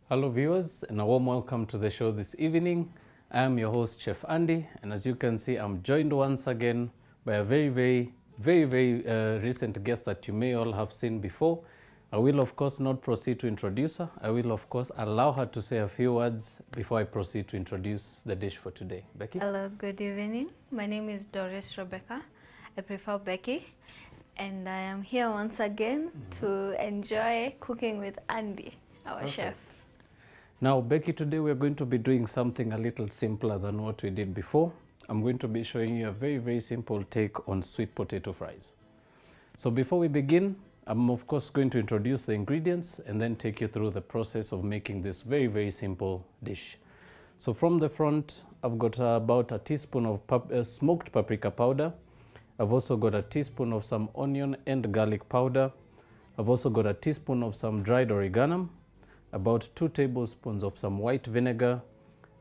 Hello viewers, and a warm welcome to the show this evening. I am your host, Chef Andy, and as you can see, I'm joined once again by a very recent guest that you may all have seen before. I will of course not proceed to introduce her. I will of course allow her to say a few words before I proceed to introduce the dish for today. Becky? Hello, good evening. My name is Doris Rebecca. I prefer Becky. And I am here once again to enjoy cooking with Andy, our chef. Now, Becky, today we're going to be doing something a little simpler than what we did before. I'm going to be showing you a very simple take on sweet potato fries. So before we begin, I'm of course going to introduce the ingredients and then take you through the process of making this very simple dish. So from the front, I've got about a teaspoon of smoked paprika powder. I've also got a teaspoon of some onion and garlic powder. I've also got a teaspoon of some dried oregano, about 2 tablespoons of some white vinegar,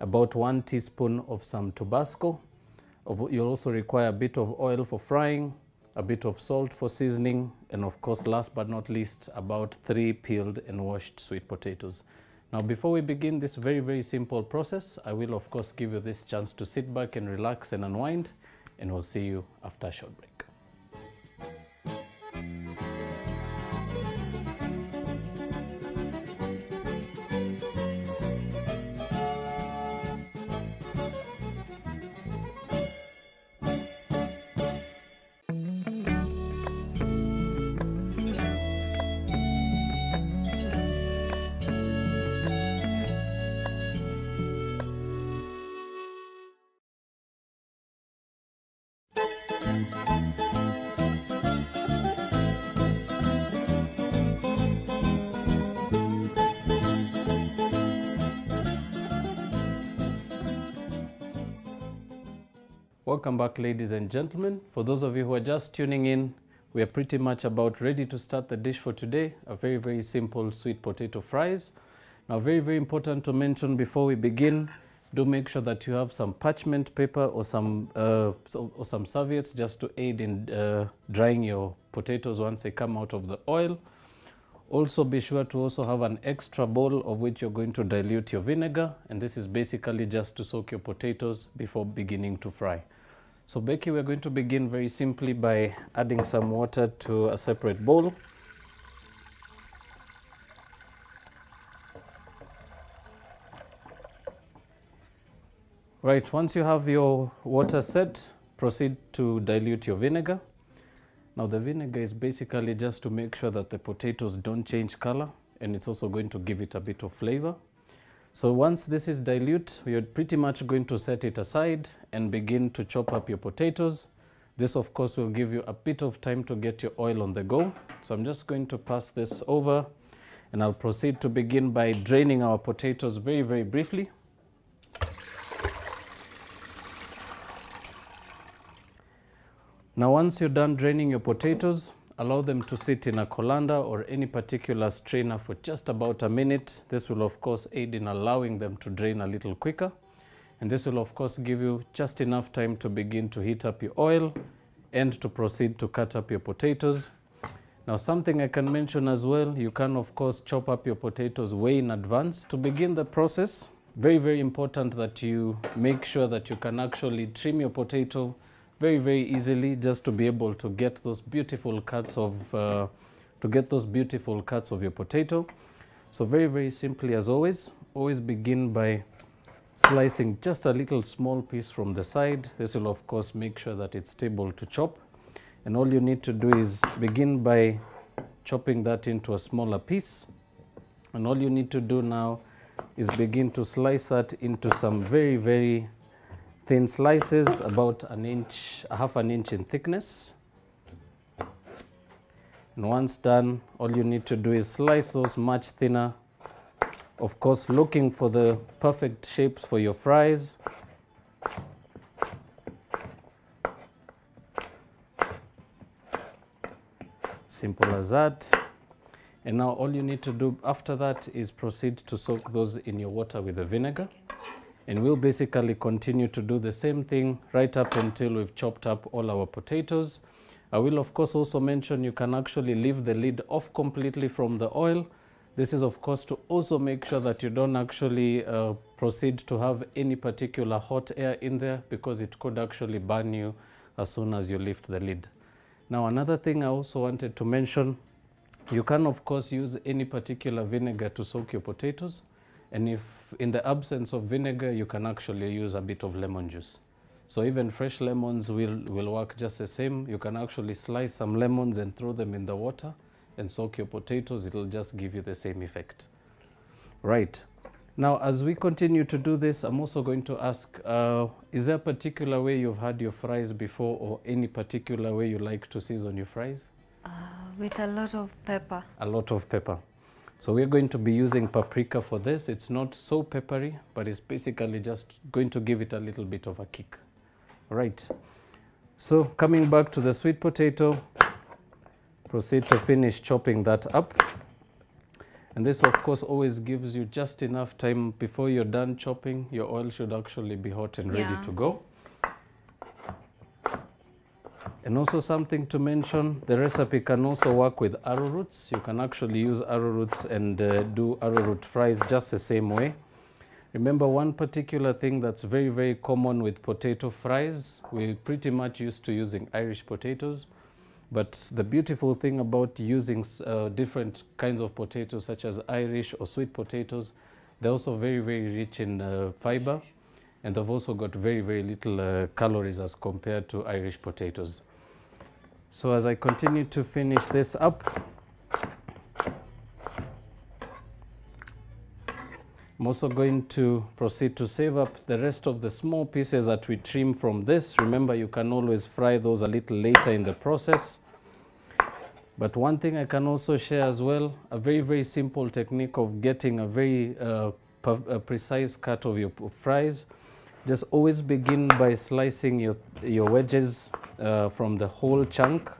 about 1 teaspoon of some Tabasco. You'll also require a bit of oil for frying, a bit of salt for seasoning, and of course, last but not least, about 3 peeled and washed sweet potatoes. Now, before we begin this very simple process, I will of course give you this chance to sit back and relax and unwind, and we'll see you after a short break. Welcome back, ladies and gentlemen. For those of you who are just tuning in, we are pretty much about ready to start the dish for today, a very simple sweet potato fries. Now, very important to mention before we begin, do make sure that you have some parchment paper or some serviettes just to aid in drying your potatoes once they come out of the oil. Also, be sure to also have an extra bowl of which you're going to dilute your vinegar, and this is basically just to soak your potatoes before beginning to fry. So Becky, we're going to begin very simply by adding some water to a separate bowl. Right, once you have your water set, proceed to dilute your vinegar. Now the vinegar is basically just to make sure that the potatoes don't change color, and it's also going to give it a bit of flavor. So once this is dilute, you're pretty much going to set it aside and begin to chop up your potatoes. This of course will give you a bit of time to get your oil on the go. So I'm just going to pass this over, and I'll proceed to begin by draining our potatoes very briefly. Now once you're done draining your potatoes, allow them to sit in a colander or any particular strainer for just about a minute. This will of course aid in allowing them to drain a little quicker. And this will of course give you just enough time to begin to heat up your oil and to proceed to cut up your potatoes. Now something I can mention as well, you can of course chop up your potatoes way in advance. To begin the process, very important that you make sure that you can actually trim your potato very easily, just to be able to get those beautiful cuts of your potato. So very simply, as always begin by slicing just a little small piece from the side. This will of course make sure that it's stable to chop, and all you need to do is begin by chopping that into a smaller piece, and all you need to do now is begin to slice that into some very thin slices, about half an inch in thickness. And once done, all you need to do is slice those much thinner. Of course, looking for the perfect shapes for your fries. Simple as that. And now all you need to do after that is proceed to soak those in your water with the vinegar. And we'll basically continue to do the same thing right up until we've chopped up all our potatoes. I will of course also mention you can actually leave the lid off completely from the oil. This is of course to also make sure that you don't actually proceed to have any particular hot air in there, because it could actually burn you as soon as you lift the lid. Now another thing I also wanted to mention, you can of course use any particular vinegar to soak your potatoes, and if in the absence of vinegar you can actually use a bit of lemon juice. So even fresh lemons will work just the same. You can actually slice some lemons and throw them in the water and soak your potatoes. It'll just give you the same effect. Right. Now as we continue to do this, I'm also going to ask, is there a particular way you've had your fries before, or any particular way you like to season your fries? With a lot of pepper. A lot of pepper. So we're going to be using paprika for this. It's not so peppery, but it's basically just going to give it a little bit of a kick. Right. So coming back to the sweet potato, proceed to finish chopping that up. And this of course always gives you just enough time before you're done chopping. Your oil should actually be hot and ready to go. And also something to mention, the recipe can also work with arrowroots. You can actually use arrowroots and do arrowroot fries just the same way. Remember one particular thing that's very, very common with potato fries, we're pretty much used to using Irish potatoes. But the beautiful thing about using different kinds of potatoes, such as Irish or sweet potatoes, they're also very, very rich in fiber. And they've also got very, very little calories as compared to Irish potatoes. So as I continue to finish this up, I'm also going to proceed to save up the rest of the small pieces that we trim from this. Remember, you can always fry those a little later in the process. But one thing I can also share as well, a very, very simple technique of getting a very precise cut of your fries. Just always begin by slicing your wedges from the whole chunk.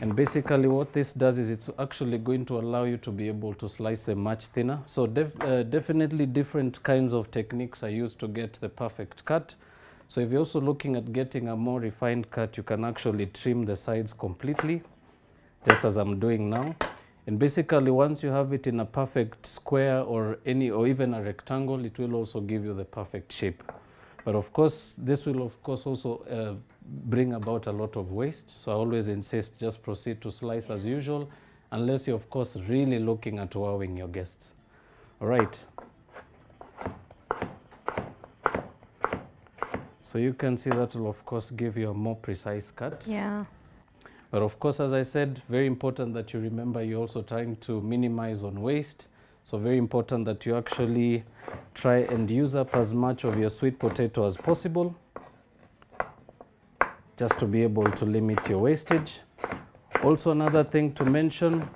And basically what this does is it's actually going to allow you to be able to slice them much thinner. So definitely different kinds of techniques are used to get the perfect cut. So if you're also looking at getting a more refined cut, you can actually trim the sides completely, just as I'm doing now. And basically once you have it in a perfect square or even a rectangle, it will also give you the perfect shape. But of course, this will of course also bring about a lot of waste. So I always insist just proceed to slice as usual, unless you're of course really looking at wowing your guests. All right. So you can see that will of course give you a more precise cut. Yeah. But of course, as I said, very important that you remember you're also trying to minimize on waste. So very important that you actually try and use up as much of your sweet potato as possible, just to be able to limit your wastage. Also another thing to mention,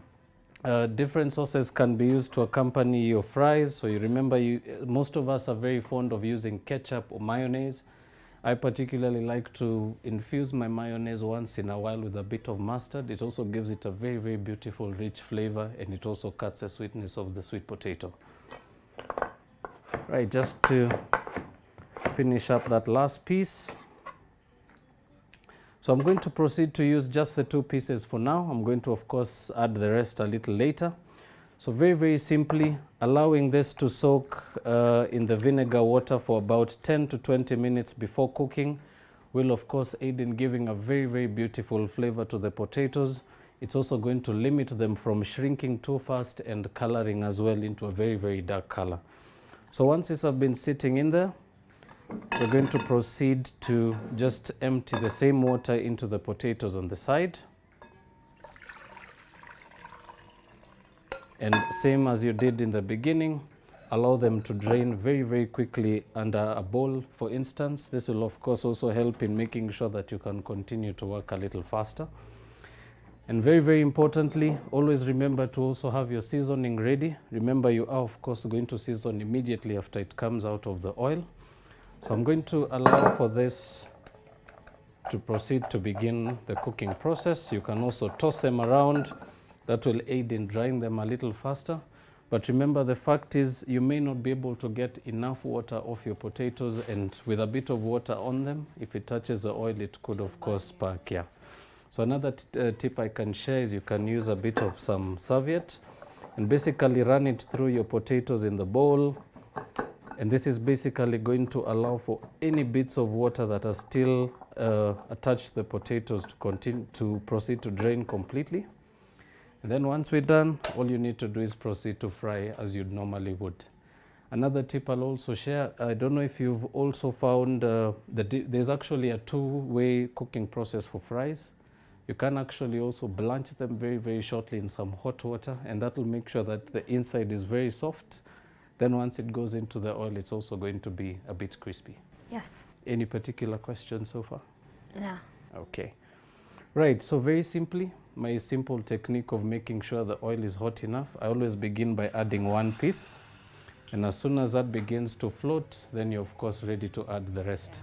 different sauces can be used to accompany your fries. So you remember, most of us are very fond of using ketchup or mayonnaise. I particularly like to infuse my mayonnaise once in a while with a bit of mustard. It also gives it a very, very beautiful, rich flavor, and it also cuts the sweetness of the sweet potato. Right, just to finish up that last piece. So I'm going to proceed to use just the 2 pieces for now. I'm going to, of course, add the rest a little later. So very, very simply, allowing this to soak in the vinegar water for about 10 to 20 minutes before cooking will of course aid in giving a very, very beautiful flavor to the potatoes. It's also going to limit them from shrinking too fast and coloring as well into a very, very dark color. So once this has been sitting in there, we're going to proceed to just empty the same water into the potatoes on the side. And same as you did in the beginning, allow them to drain very, very quickly under a bowl, for instance. This will of course also help in making sure that you can continue to work a little faster. And very, very importantly, always remember to also have your seasoning ready. Remember, you are, of course, going to season immediately after it comes out of the oil. So I'm going to allow for this to proceed to begin the cooking process. You can also toss them around. That will aid in drying them a little faster. But remember, the fact is you may not be able to get enough water off your potatoes, and with a bit of water on them, if it touches the oil, it could, of course, spark. Yeah. So another tip I can share is you can use a bit of some serviette and basically run it through your potatoes in the bowl. And this is basically going to allow for any bits of water that are still attached to the potatoes to continue to proceed to drain completely. And then once we're done, all you need to do is proceed to fry as you'd normally would. Another tip I'll also share, I don't know if you've also found that there's actually a two-way cooking process for fries. You can actually also blanch them very, very shortly in some hot water, and that will make sure that the inside is very soft. Then once it goes into the oil, it's also going to be a bit crispy. Yes. Any particular questions so far? No. Okay. Right, so very simply, my simple technique of making sure the oil is hot enough, I always begin by adding one piece. And as soon as that begins to float, then you're of course ready to add the rest.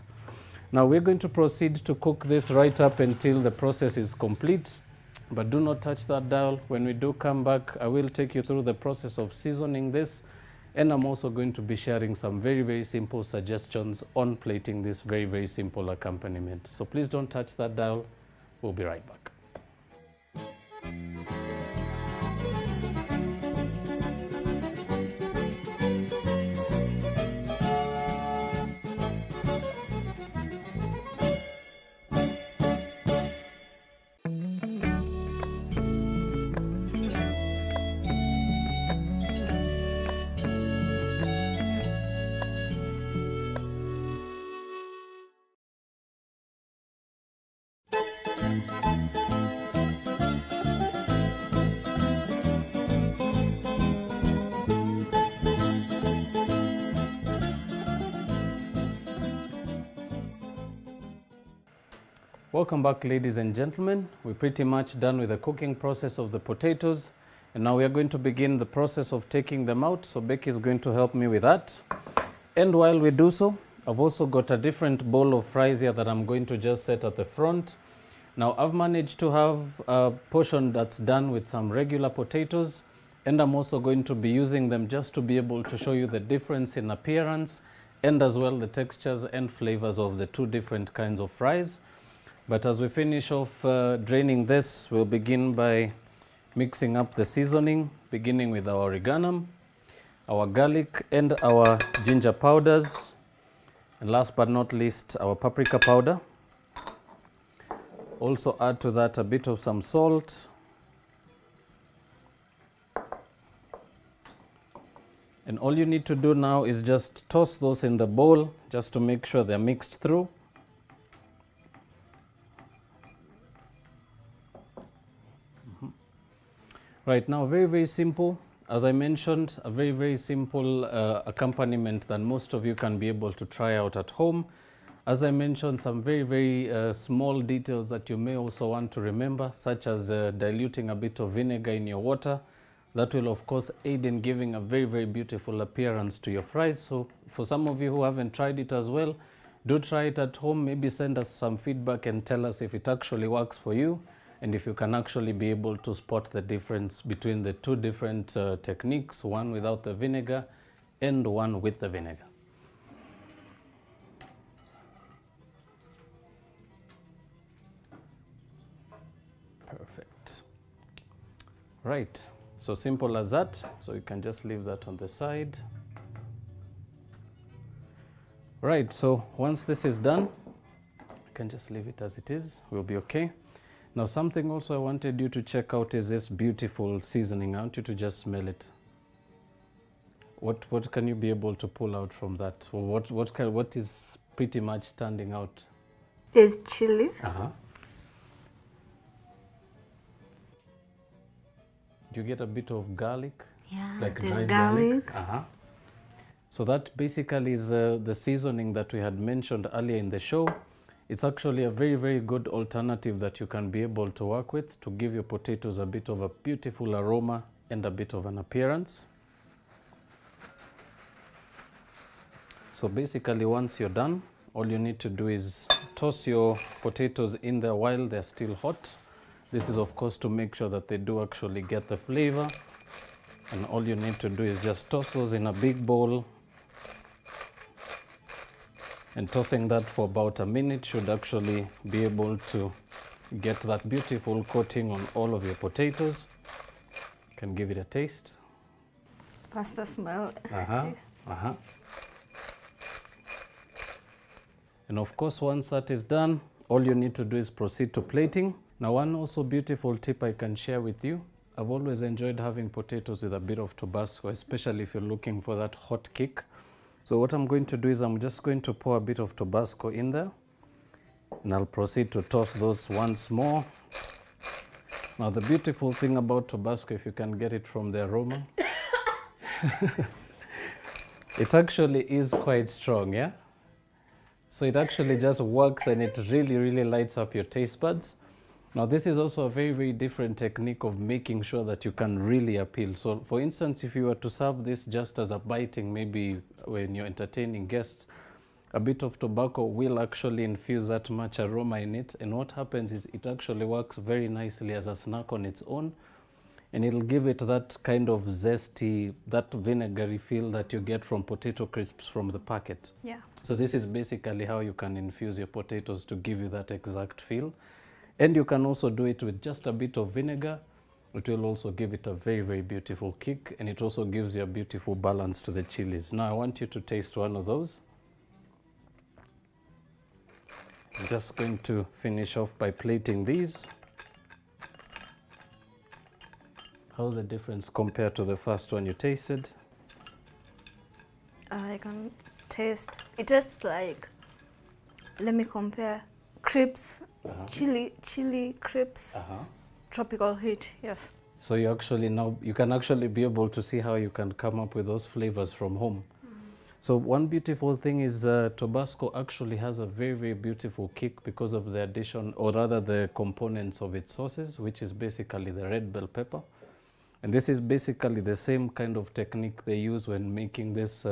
Now we're going to proceed to cook this right up until the process is complete, but do not touch that dial. When we do come back, I will take you through the process of seasoning this, and I'm also going to be sharing some very, very simple suggestions on plating this very, very simple accompaniment. So please don't touch that dial. We'll be right back. Welcome back, ladies and gentlemen. We're pretty much done with the cooking process of the potatoes, and now we are going to begin the process of taking them out. So Becky is going to help me with that. And while we do so, I've also got a different bowl of fries here that I'm going to just set at the front. Now I've managed to have a portion that's done with some regular potatoes, and I'm also going to be using them just to be able to show you the difference in appearance and as well the textures and flavors of the two different kinds of fries. But as we finish off draining this, we'll begin by mixing up the seasoning, beginning with our oregano, our garlic and our ginger powders, and last but not least, our paprika powder. Also add to that a bit of some salt, and all you need to do now is just toss those in the bowl just to make sure they're mixed through. Right now, very, very simple. As I mentioned, a very, very simple accompaniment that most of you can be able to try out at home. As I mentioned, some very, very small details that you may also want to remember, such as diluting a bit of vinegar in your water. That will, of course, aid in giving a very, very beautiful appearance to your fries. So for some of you who haven't tried it as well, do try it at home. Maybe send us some feedback and tell us if it actually works for you, and if you can actually be able to spot the difference between the two different techniques, one without the vinegar and one with the vinegar. Perfect. Right, so simple as that. So you can just leave that on the side. Right, so once this is done, you can just leave it as it is. We'll be okay. Now, something also I wanted you to check out is this beautiful seasoning. I want you to just smell it. What can you be able to pull out from that? Or what is pretty much standing out? There's chili. Do you get a bit of garlic? Yeah, like there's dried garlic. So that basically is the seasoning that we had mentioned earlier in the show. It's actually a very, very good alternative that you can be able to work with to give your potatoes a bit of a beautiful aroma and a bit of an appearance. So basically, once you're done, all you need to do is toss your potatoes in there while they're still hot. This is of course to make sure that they do actually get the flavor. And all you need to do is just toss those in a big bowl. And tossing that for about a minute should actually be able to get that beautiful coating on all of your potatoes. You can give it a taste. First a smell. Taste. And of course, once that is done, all you need to do is proceed to plating. Now, one also beautiful tip I can share with you. I've always enjoyed having potatoes with a bit of Tabasco, especially if you're looking for that hot kick. So what I'm going to do is I'm just going to pour a bit of Tabasco in there, and I'll proceed to toss those once more. Now, the beautiful thing about Tabasco, if you can get it from the aroma, it actually is quite strong, yeah? So it actually just works and it really, really lights up your taste buds. Now, this is also a very, very different technique of making sure that you can really appeal. So, for instance, if you were to serve this just as a biting, maybe when you're entertaining guests, a bit of tobacco will actually infuse that much aroma in it. And what happens is it actually works very nicely as a snack on its own. And it'll give it that kind of zesty, that vinegary feel that you get from potato crisps from the packet. Yeah. So this is basically how you can infuse your potatoes to give you that exact feel. And you can also do it with just a bit of vinegar. It will also give it a very, very beautiful kick, and it also gives you a beautiful balance to the chilies. Now I want you to taste one of those. I'm just going to finish off by plating these. How's the difference compared to the first one you tasted? I can taste. It tastes like, let me compare, crepes, chili crepes, tropical heat, yes. So you actually now, you can actually be able to see how you can come up with those flavors from home. So one beautiful thing is Tabasco actually has a very, very beautiful kick because of the addition, or rather the components of its sauces, which is basically the red bell pepper. And this is basically the same kind of technique they use when making this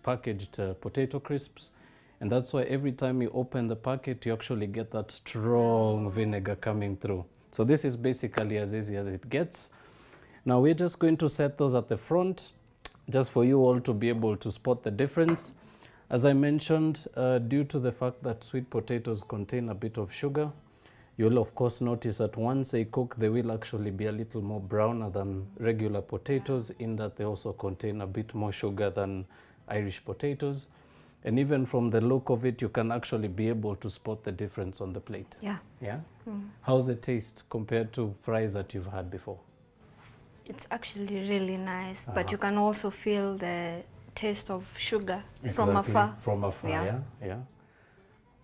packaged potato crisps. And that's why every time you open the packet, you actually get that strong vinegar coming through. So this is basically as easy as it gets. Now we're just going to set those at the front, just for you all to be able to spot the difference. As I mentioned, due to the fact that sweet potatoes contain a bit of sugar, you'll of course notice that once they cook, they will actually be a little more browner than regular potatoes, in that they also contain a bit more sugar than Irish potatoes. And even from the look of it, you can actually be able to spot the difference on the plate. Yeah. Yeah? How's the taste compared to fries that you've had before? It's actually really nice, but you can also feel the taste of sugar from afar. From afar, yeah.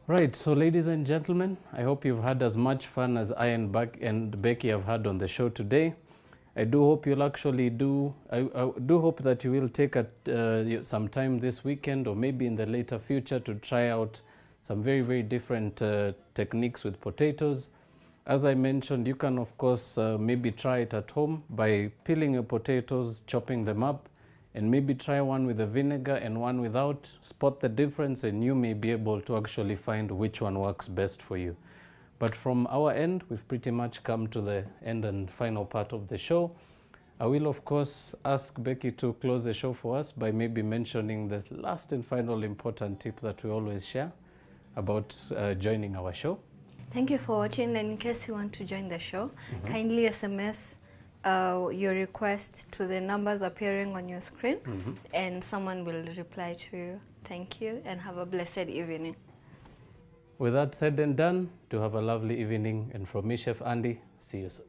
Right, so ladies and gentlemen, I hope you've had as much fun as I and Becky have had on the show today. I do hope you'll actually I do hope that you will take some time this weekend or maybe in the later future to try out some very, very different techniques with potatoes. As I mentioned, you can of course maybe try it at home by peeling your potatoes, chopping them up, and maybe try one with the vinegar and one without. Spot the difference and you may be able to actually find which one works best for you. But from our end, we've pretty much come to the end and final part of the show. I will of course ask Becky to close the show for us by maybe mentioning the last and final important tip that we always share about joining our show. Thank you for watching, and in case you want to join the show, kindly SMS your request to the numbers appearing on your screen, and someone will reply to you. Thank you, and have a blessed evening. With that said and done, do have a lovely evening, and from me, Chef Andy, see you soon.